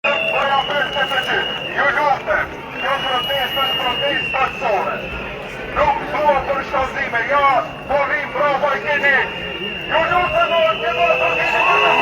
Ju lutem, kjo protestë është protestë taksore. Nuk thua për shkallëzime, ja, po vim prapa i keni. Ju lutem, që do të keni më të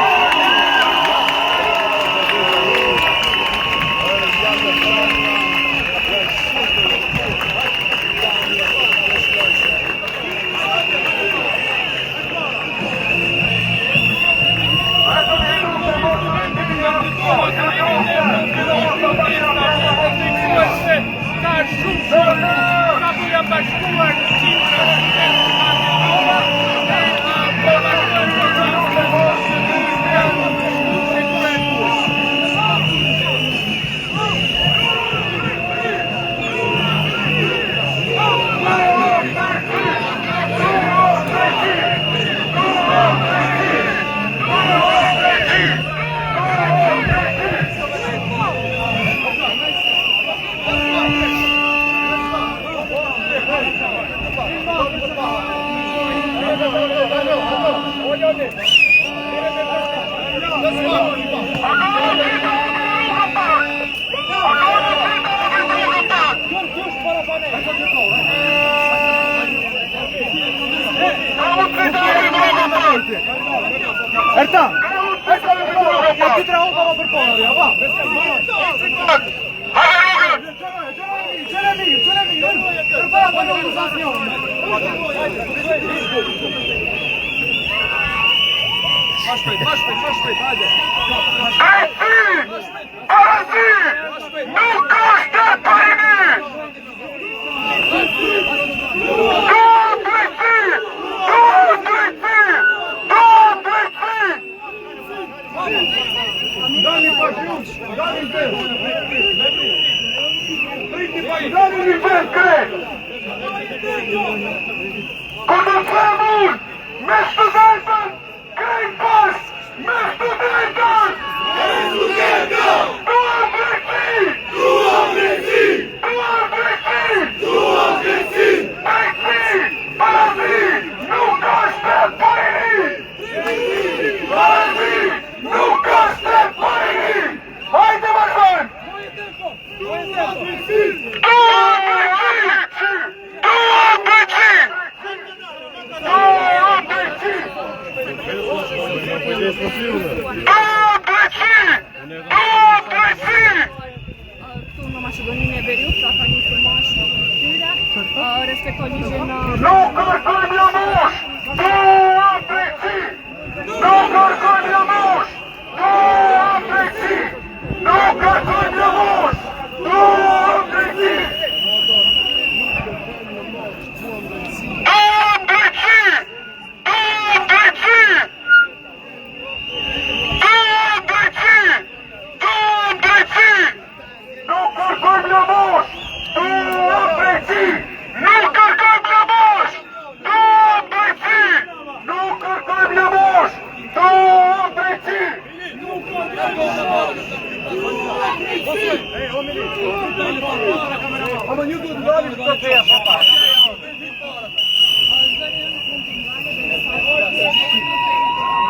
Ertan! Ja ti tra hopava për ponari, apo? Ma shpejt, hajde! Parazi! Nuk është e pajni! Dani pa ključ, dani ven! Dani ven kre! Këtë femur! Me studentën! Krej pas! Me studentën! Duam drejtësi! Drejtësi! Parazi! Nuk është e pajni! Parazi! Nuk është e pajni! Hajde vazhdojmë! Duam drejtësi! Këtu në Maqedoninë e Veriut, pra ka një firmash tyre, respektoj ligjin në... Nuk kërkojmë jamush! Duam drejtësi! Nuk kërkojmë jamush! Duam drejtësi! Nuk kërkojmë jamush! Duam drejtësi! Duam drejtësi! Duam drejtësi! Duam drejtësi! Duam drejtësi! Nuk kërkojmë jamush! Duam drejtësi! Nuk kërkojmë jamush! Duam drejtësi! Nuk kërkojmë jamush! Duam drejtësi! Ama një duhet ndalin këtë feja, papa!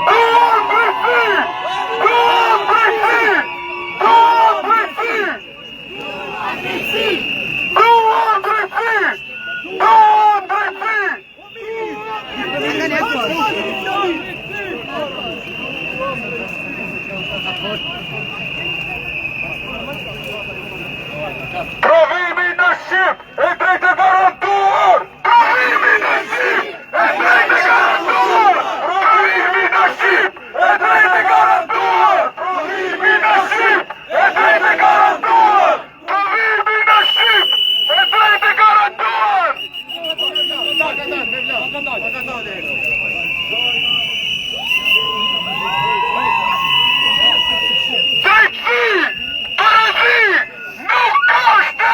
Duam drejtësi! Duam drejtësi! Duam drejtësi! Duam drejtësi! Duam drejtësi! Provimi në Shqip e drejtë e garantuar! Provimi në Shqip e drejtë e garantuar! Provimi në Shqip e drejtë e garantuar! Provimi në Shqip e drejtë e garantuar! Provimi në Shqip e drejtë e garantuar! Drejtësi! Parazi! Nuk është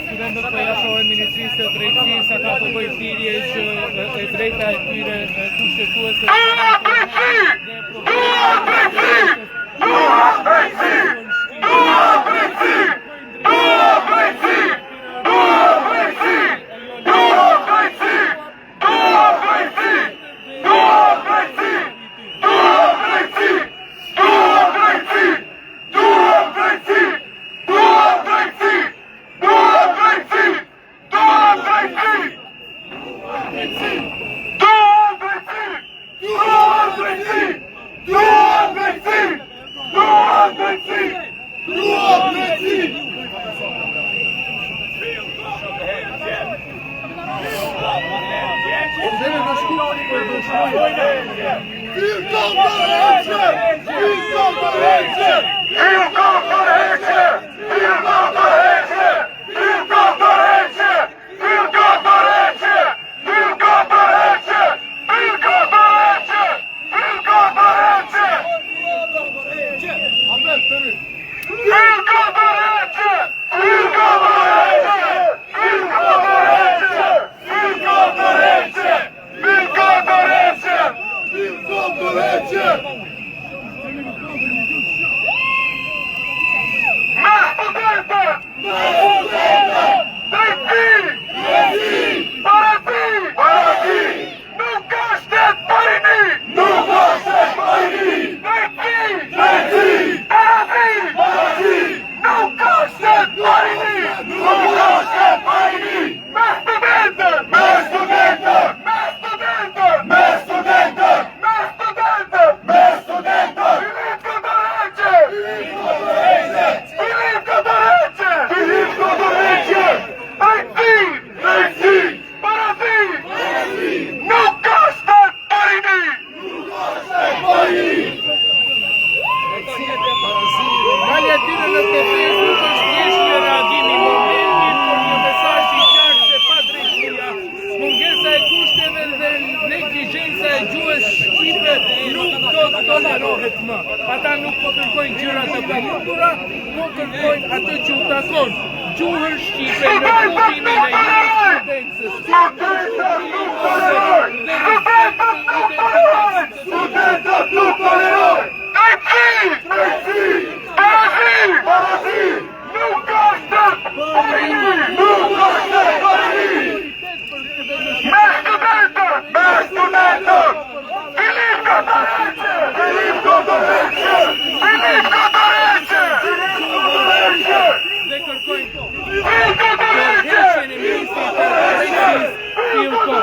Studentët po jashohen Ministrisë së Drejtësisë, ata po bëjnë thirrje që e drejta e tyre kushtetuese Ata nuk po kërkojnë gjëra të pamundura, po kërkojnë atë që u takon. Gjuhën shqipe në kuptimin e juristprudencës. Studentët nuk tolerojnë! Parazi! Nuk ka shtet parini! Nuk ka shtet parini! Me studentët! Filip Kotoreqe! Dhe kërkojnë përgjeshjen e ministrit të drejtësisë, Ilko.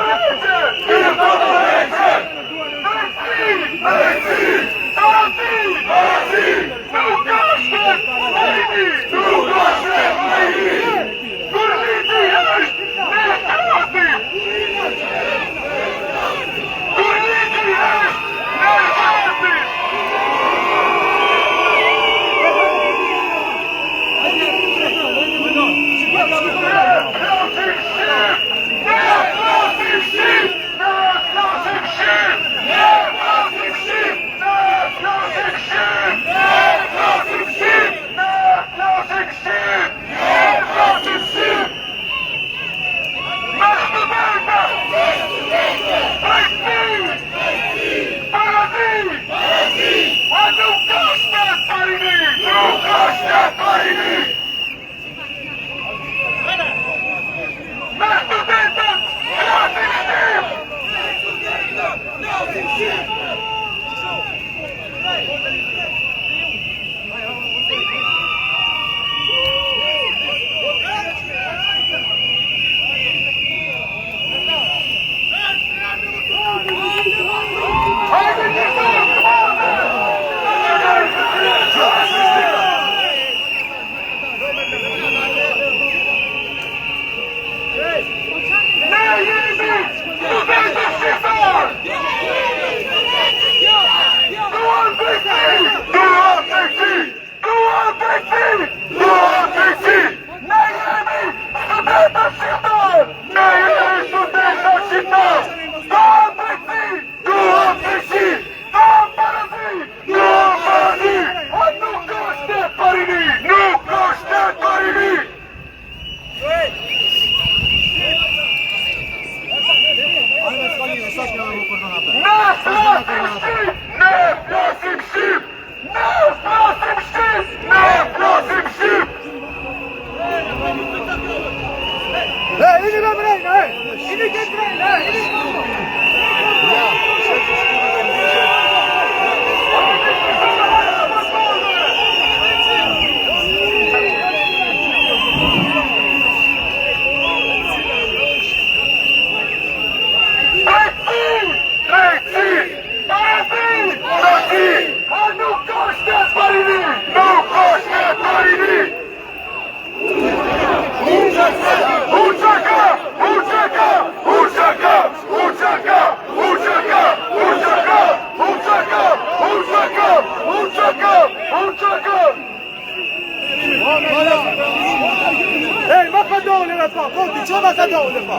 Ej, ma ka dole me pa, po ti që ma ka dole pa?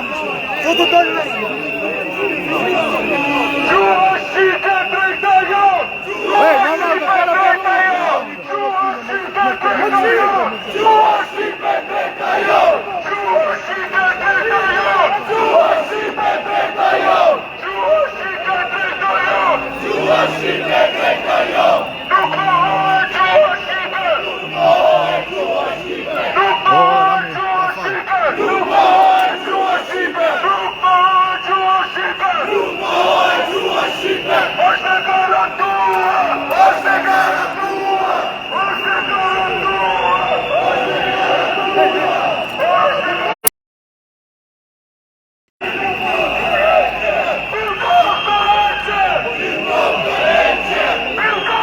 Co të dole me? Gjuhë shqipte drejta jo! Ej, mama, me kara pa Gjuhë shqipte drejta jo! Gjuhë shqipte drejta jo! Gjuhë shqipte drejta jo! Gjuhë shqipte drejta jo! Gjuhë shqipte drejta jo! Gjuhë shqipte drejta jo! Nuk mohohet gjuhë shqipte! Nuk mohohet gjuhë shqipte! Nuk mohohet gjuhë shqipte! Nuk mohohet gjuhë shqipte! Nuk mohohet gjuhë shqipte! Nuk mohohet gjuhë shqipte! Është e garantuar! Është e garantuar! Është e garantuar! Milko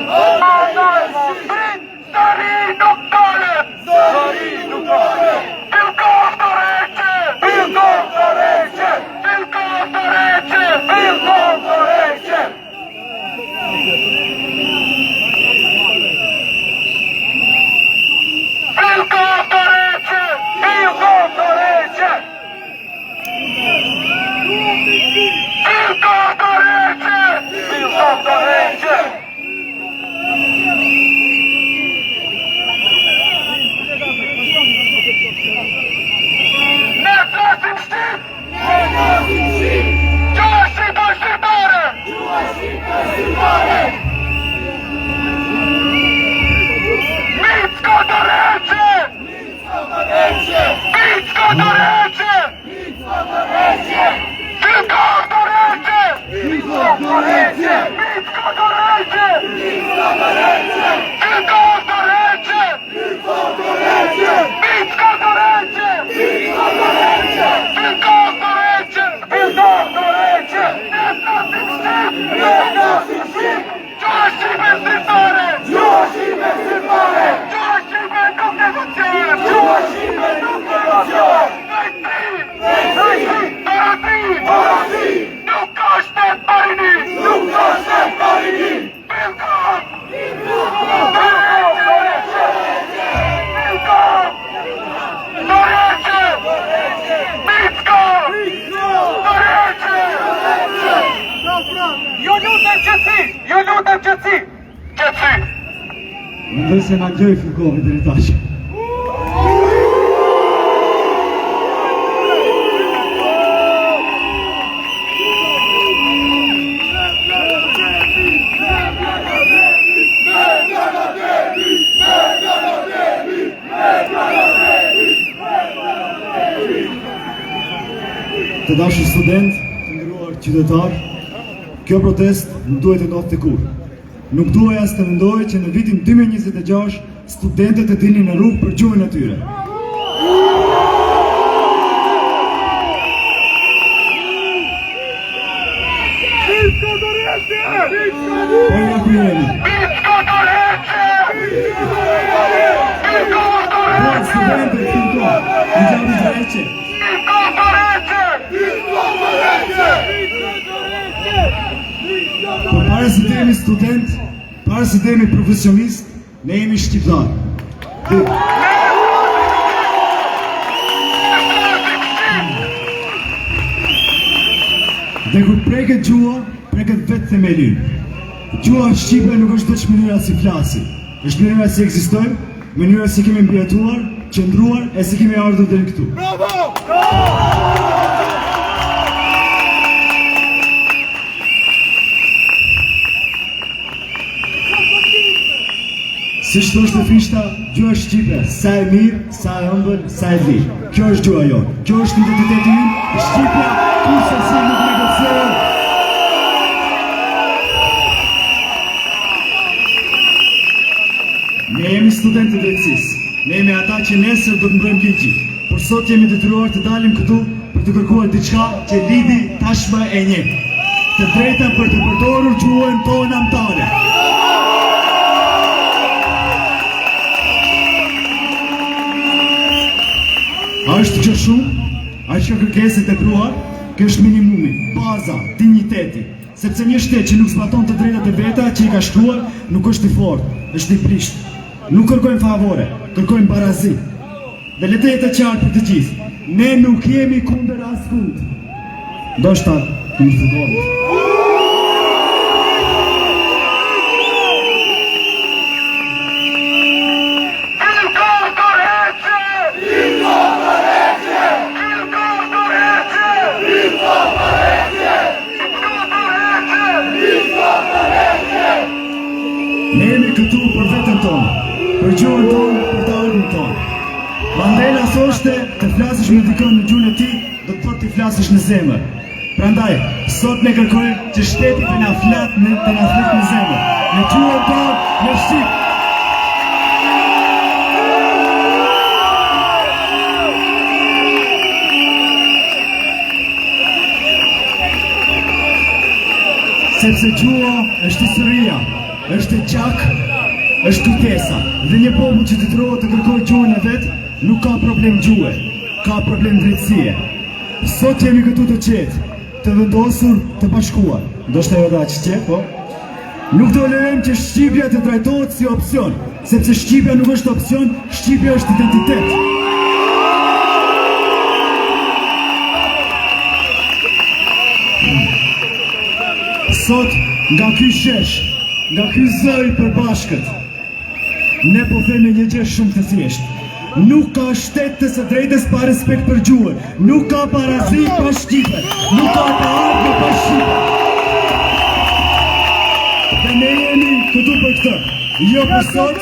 dalet! Stari nuk dalet! Pilkov të reqe! Pilkov të reqe! Pilkov të reqe! Pilkov të reqe! Pilkov të reqe! Pilkov të reqe! Pilkov të reqe! Pilkov të reqe! Ne flasim shqip! Gjuha shqipe shqiptare! Micko të reqe! Micko të reqe! Pilkov të reqe! Pilkov të reqe! Micko të reqe! Pilkov të reqe! Pilkov të reqe! Micko të reqe! Pilkov të reqe! Pilkov të reqe! Pilkov të reqe! Ne flasim shqip! Ne flasim shqip! Gjuha shqipe shqiptare! Gjuha shqipe shqiptare! Gjuha shqipe nuk negociohet! Gjuha shqipe nuk negociohet! Dorati! Nuk është e parini! Nuk është e parini! Pilkov! Pilkov! Micko! Ju lutem qetësi! Ju lutem qetësi! Qetësi! Mendoj se na gjoj Pilkovi deri tash. Të dashur student, të nderuar qytetar, kjo protest nuk duhet të ndodhte kurrë. Nuk duhet as të mendoj që në vitin 2026 studentët të dilnin në rrugë për gjuhën e tyre. Po ja ku jemi. Studentët Pilkov, në gjatë të reqe. Po pare se të jemi student, pare se të jemi profesionist, ne jemi shqiptar. Dhe kur preket gjuha, preket vetë themelin. Gjuha shqipe nuk është veç mënyra si flasi, është mënyra si ekzistojmë, mënyra si kemi mbjetuar, qëndruar e si kemi ardhur deri këtu. Si shtosh të fishta, gjuha shqipe, sa e mirë, sa e ëmbël, sa e lirë. Kjo është gjuha jonë, kjo është identiteti ynë, Shqipja, kurse si nuk negociohet. Ne jemi studentë të drejtësisë, ne jemi ata që nesër do të mbrojmë ligjin, por sot jemi detyruar të dalim këtu për të kërkuar diçka që lidi tashmë e njeh. Të drejtën për të përdorur gjuhën tonë anëtare. A është kjo shumë? A është kjo kërkeset e pruar? Kjo është minimumi, baza, digniteti. Sepse një shtet që nuk zbaton të drejtat e veta që i ka shkruar, nuk është i fortë, është i prishtë. Nuk kërkojmë favore, kërkojmë barazi. Dhe le të jetë e qartë për të gjithë. Ne nuk jemi kundër askund. Ndoshta nuk fillojmë. Ne jemi këtu për vetën tonë, për gjuhën tonë, për taurimin tonë. Mandela thoshte, të flasësh me dikon në gjuhën e tij, do të thotë të flasësh në zemër. Prandaj, sot ne kërkojmë që shteti të na flet në zemër, në gjuhën tonë, në shqip. Sepse gjuha është historia, është e qak, është kujtesa. Dhe një popull që detyrohet të kërkojë gjuhën e vet, nuk ka problem gjuhe, ka problem drejtësie. Sot jemi këtu të qetë, të vendosur, të bashkuar. Ndoshta jo da që qetë, po? Nuk do lejojmë që Shqipja të trajtohet si opcion, sepse Shqipja nuk është opcion, Shqipja është identitet. Sot, nga ky shesh, nga ky zëri i përbashkët, ne po themi një gjë shumë të thjeshtë. Nuk ka shtet të së drejtës pa respekt për gjuhën, nuk ka parazi pa shqipe, nuk ka të ardhme pa shqipe. Dhe ne jemi këtu për këtë, jo për sot,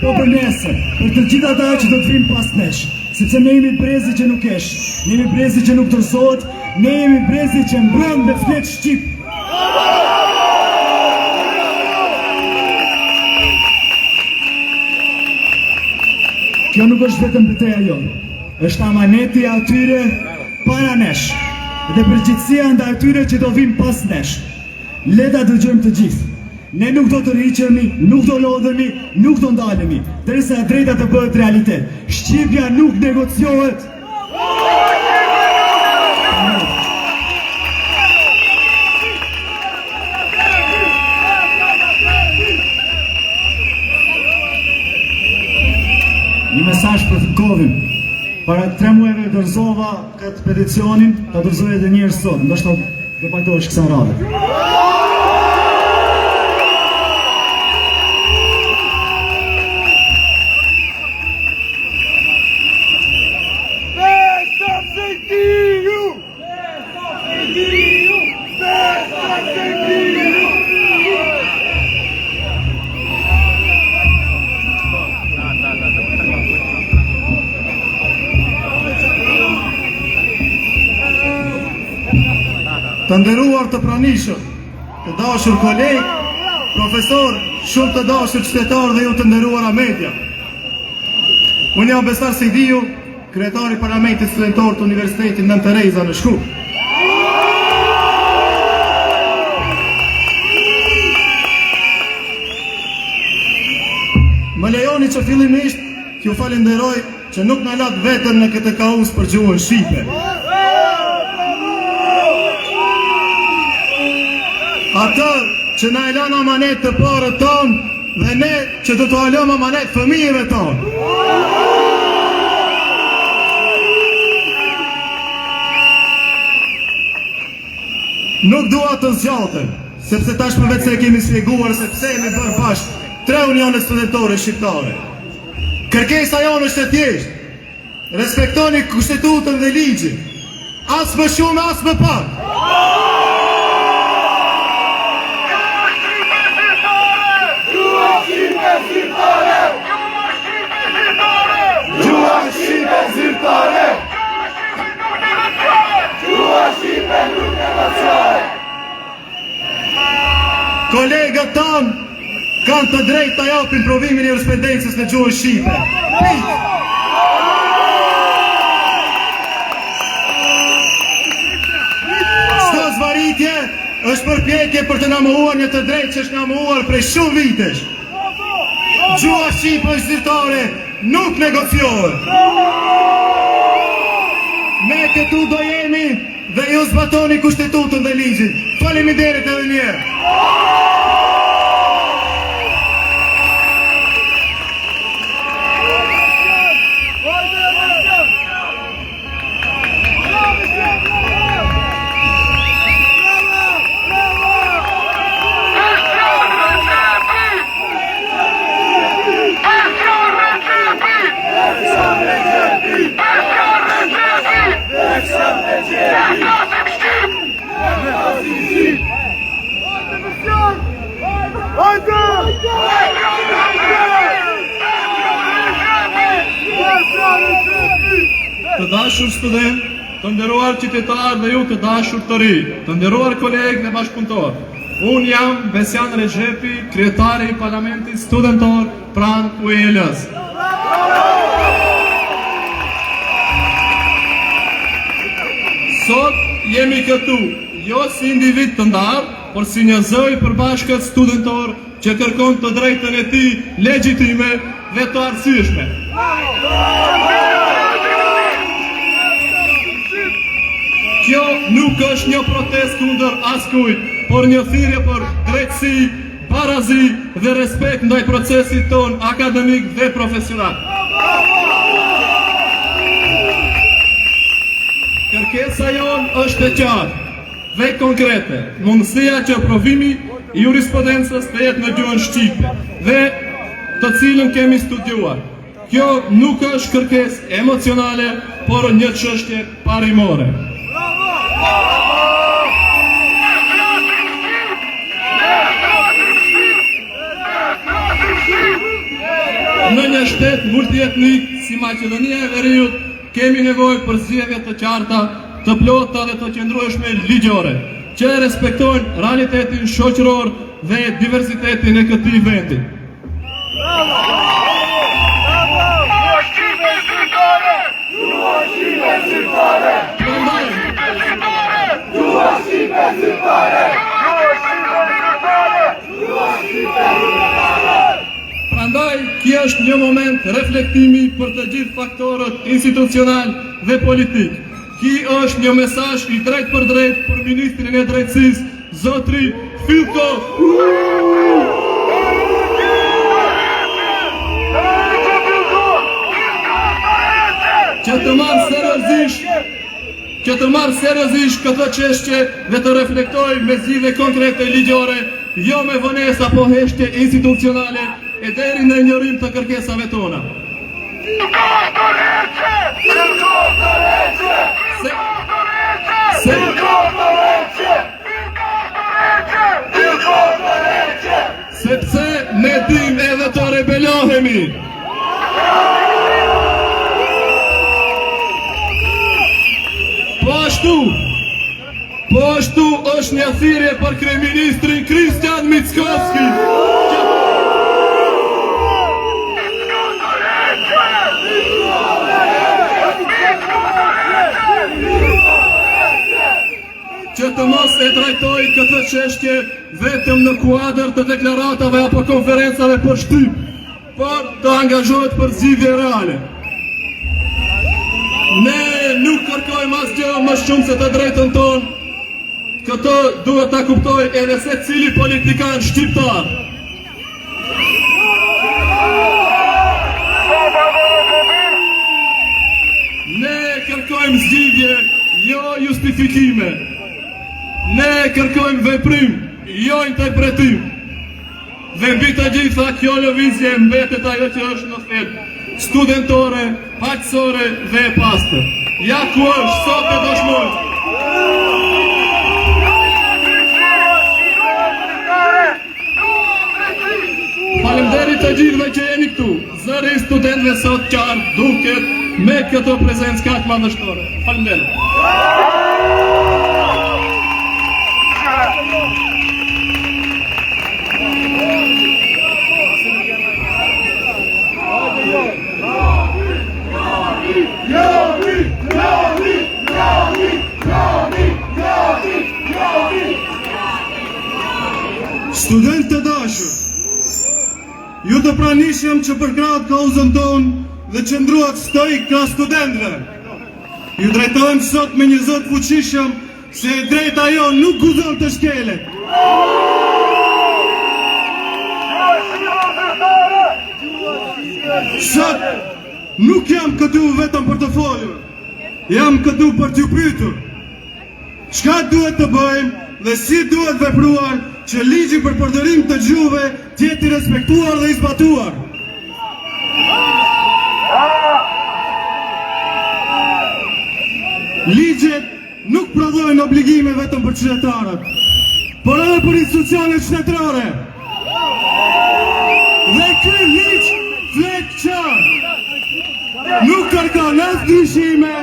po për nesër, për të gjitha ata që do të vinë pas nesh, sepse ne jemi brezi që nuk esh, ne jemi brezi që nuk dorëzohet, ne jemi brezi që mbrëm dhe flet shqip. Kjo nuk është vetëm betejë jonë, është amaneti atyre para nesh, dhe përgjegjësia ndaj atyre që do vinë pas nesh. Le ta dëgjojmë të gjithë. Ne nuk do të rriqemi, nuk do lodhemi, nuk do ndalemi, derisa e drejta të bëhet realitet. Shqipja nuk negociohet. Një mesazh për të kovin. Para 3 muajve dorëzova këtë peticionin, ta dorëzoj edhe një herë sot, ndoshta do pajtohesh kësaj radhe. Të nderuar të pranishëm, të dashur kolegë, profesor, shumë të dashur qytetar dhe ju të nderuara media. Unë jam Besar Sejdiu, kryetari i Parlamentit Studentor të Universitetit Nën Tereza në Shkup. Më lejoni që fillimisht t'ju falenderoj që nuk na lat vetën në këtë kaos për gjuhën shqipe. Ata që na e lanë amanet të parët tonë dhe ne që do të alëm amanet fëmijëve tonë. Nuk dua të zgjatem, sepse tashmë vetë se kemi shpjeguar se pse jemi bërë bashkë 3 unione studentore shqiptare. Kërkesa jonë është e thjeshtë. Respektoni kushtetutën dhe ligjin. As më shumë, as më pak. Gjuha shqipe zyrtare! Gjuha shqipe nuk negociore! Kolegët tanë kanë të drejtë të japin provimin e jurisprudencës në gjuhën shqipe. Pikë! Çdo zvaritje është përpjekje për të na mohuar një të drejtë që është na mohuar prej shumë vitesh. Gjuha shqipe zyrtare nuk negociohet. Ne këtu do jemi dhe ju zbatoni kushtetutën dhe ligjin. Faleminderit edhe një herë. Të dashur student, të nderuar qytetar dhe ju të dashur të ri, të nderuar kolegë dhe bashkëpunëtor. Unë jam Besjan Rexhepi, kryetari i Parlamentit Studentor pranë UEL-s. Sot jemi këtu, jo si individ të ndarë, por si një zëj përbashkët studentor që kërkon të drejtën e tij legjitime dhe të arsyeshme. Kjo nuk është një protest kundër askujt, por një thirrje për drejtësi, barazi dhe respekt ndaj procesit ton akademik dhe profesional. Kërkesa jonë është e qartë dhe konkrete, mundësia që provimi i jurisprudencës të jetë në gjuhën shqipe dhe të cilën kemi studiuar. Kjo nuk është kërkesë emocionale, por një çështje parimore. Në një shtet multietnik si Maqedonia e Veriut kemi nevojë për zgjedhje të qarta, të plota dhe të qëndrueshme ligjore, që respektojnë realitetin shoqëror dhe diversitetin e këtij vendi. Prandaj, kjo është një moment reflektimi për të gjithë faktorët institucional dhe politik. Ky është një mesazh i drejt për drejt për Ministrin e Drejtësisë, Zotri Filko. Që të marrë seriozisht këtë çështje dhe të reflektojë me zgjidhje konkrete ligjore, jo me vonesa apo heshtje institucionale e deri në injorim të kërkesave tona. Sepse ne dim edhe të rebelohemi. Po ashtu është një thirrje për kryeministrin Kristian Mickovski. Që të mos e trajtoj këtë çështje vetëm në kuadër të deklaratave apo konferencave për shtyp, por të angazhohet për zgjidhje reale. Ne nuk kërkojmë asgjë më shumë se të drejtën tonë. Këtë duhet ta kuptoj edhe secili politikan shqiptar. Ne kërkojmë zgjidhje, jo justifikime. Ne kërkojmë veprim, jo interpretim. Dhe mbi të gjitha kjo lëvizje mbetet ajo që është në thelb, studentore, paqësore dhe e pastër. Ja ku është sot e dëshmoj. Faleminderit të gjithëve që jeni këtu. Zëri studentëve sot qartë duket me këtë prezencë kaq madhështore. Faleminderit. Student të dashur, ju të pranishëm që për kratë kauzën tonë dhe qëndruat stoik ka studentëve. Ju drejtojmë sot me një zot fuqishëm se e drejta jo nuk guzon të shkelet. Sot nuk jam këtu vetëm për të folur, jam këtu për t'ju pyetur. Çka duhet të bëjmë dhe si duhet vepruar që ligji për përdorim të gjuhëve të jetë i respektuar dhe i zbatuar. Ligjet nuk prodhojnë obligime vetëm për qytetarët, por edhe për institucionet shtetërore. Dhe ky ligj flet qartë. Nuk kërkon as ndryshime,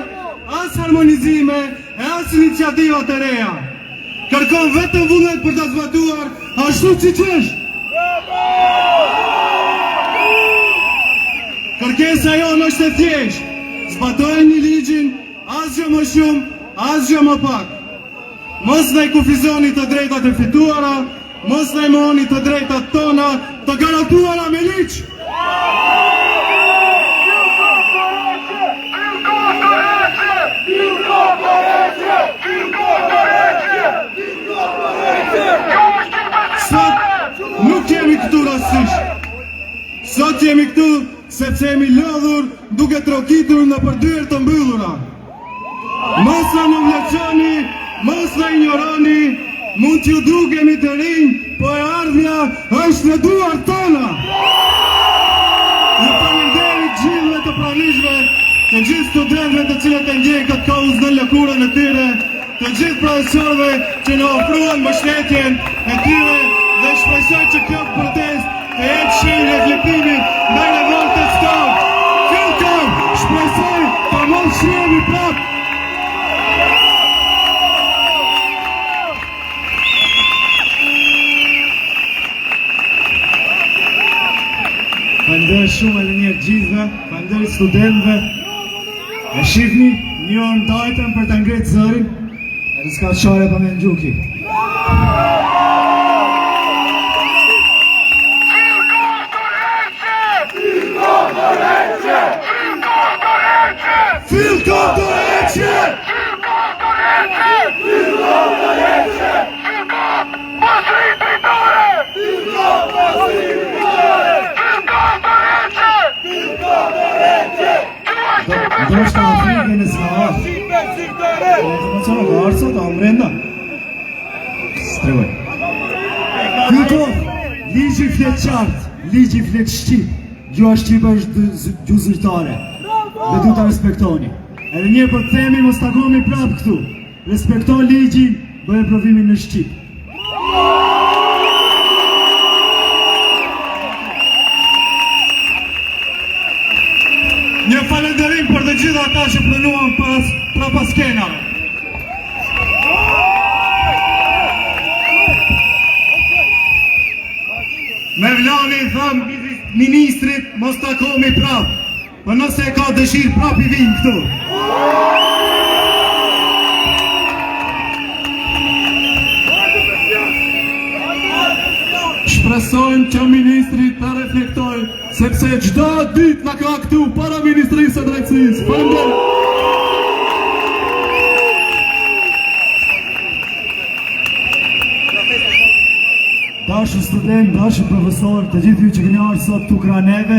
as harmonizime, e as iniciativa të reja. Kërkon vetëm vullnet për të zbatuar ashtu siç është. Kërkesa jonë është e thjeshtë. Zbatojeni ligjin, asgjë më shumë, asgjë më pak. mos na i kufizoni të drejtat e fituara, mos na i mohoni të drejtat tona të garantuara me ligj. Sot nuk jemi këtu rastësisht. Sot jemi këtu sepse jemi lodhur duke trokitur në përdyer të mbyllura. Mos na nënvlerësoni, mos na injoroni, mund t'ju dukemi të rinj, po e ardhmja është në duart tona. Ju falenderoj gjithëve të pranishme, të gjithë studentëve të cilët e ndjejnë këtë kauz në lëkurën e tyre, të gjithë profesorëve që në ofruan mbështetjen e tyre dhe shpresoj që kjo protestë të jetë shenjë reflektimi ndaj revoltës tonë. Filkom, shpresoj të mos shihemi prapë. Falenderoj shumë edhe një herë gjithëve, falenderoj studentëve. E shihni një orë ndajtën për të ngretë zërin, edhe s'ka qare pa me në gjuki. Do shta Afrikën e s'ka arë. Informacione ka arë sot, a mrenda. Strevoj. Filkom, ligji flet qartë, ligji flet shqip. Gjua shqipa është gjuhë zyrtare. Dhe du të respektoni. Edhe një për të themi, mos takohemi prapë këtu. Respekton ligjin, bëhe provimin në shqip. Një falenderim për të gjitha ata që pranuan pas skenave. Me vlani tham ministrit mos takohemi prapë, për nëse ka dëshirë prapë i vinë këtu. Shpresojmë që ministri të reflektoj, sepse çdo ditë na ka këtu para Ministrisë së Drejtësisë. Faleminderit. Dashur student, dashur profesor, të gjithë ju që keni ardhur sot këtu krah neve,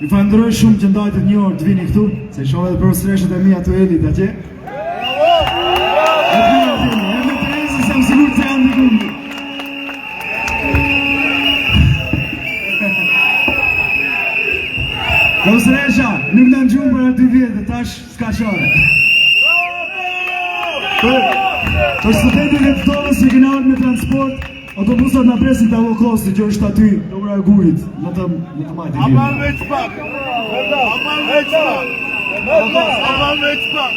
ju falenderoj shumë që ndajtët një orë të vini këtu, se shoh edhe profesoreshët e mia të edit atje. Edhe Terezës jam sigur se janë diku. Profesoresha, nuk në gjumë për aty vjetë, tash s'ka qare. Për studentit e të tonës që kena ardhur me transport, autobusat në presin të avokosti që është aty, në ura e gurit, në të majtë i vjetë. Aman veç pak! Aman veç pak! Aman veç pak!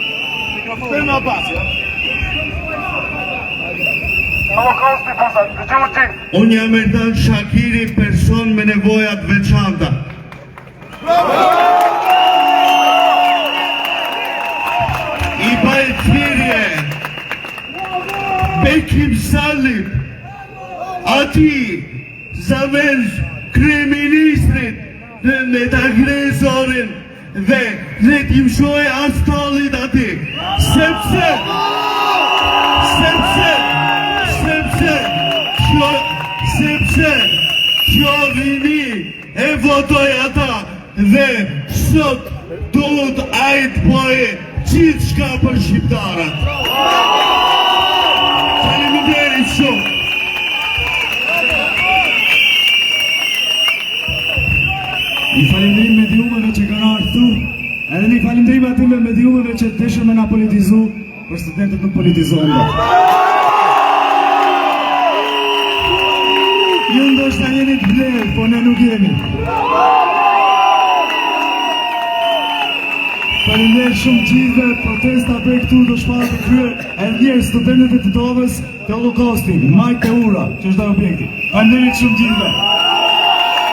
Shpema pas! Avokosti pasat, të gjuti! Unë jam Erdan Shakiri, person me nevojat veçanta. I bajtëfirje, Bekim Salim, ati zavez kryeministrit me të agresorin dhe ne t'im shoj astallit ati, sepse kjo vini e votoj ata dhe sot duhet ajt poje gjithë shka për shqiptarat. Faleminderit shumë. Një falenderim mediumeve që kanë ardhur këtu, edhe një falenderim atyre mediumeve që dëshën me na politizu, për studentët nuk politizohen dot. Ju ndoshta jeni të vlerë, po ne nuk jemi. Falenderit shumë gjithëve, protesta për këtu do shpatë të kryer, edhe njerë studentët e të Titovës të Holokausti, Majt e Ura, që është da objekti. Falenderit shumë gjithëve.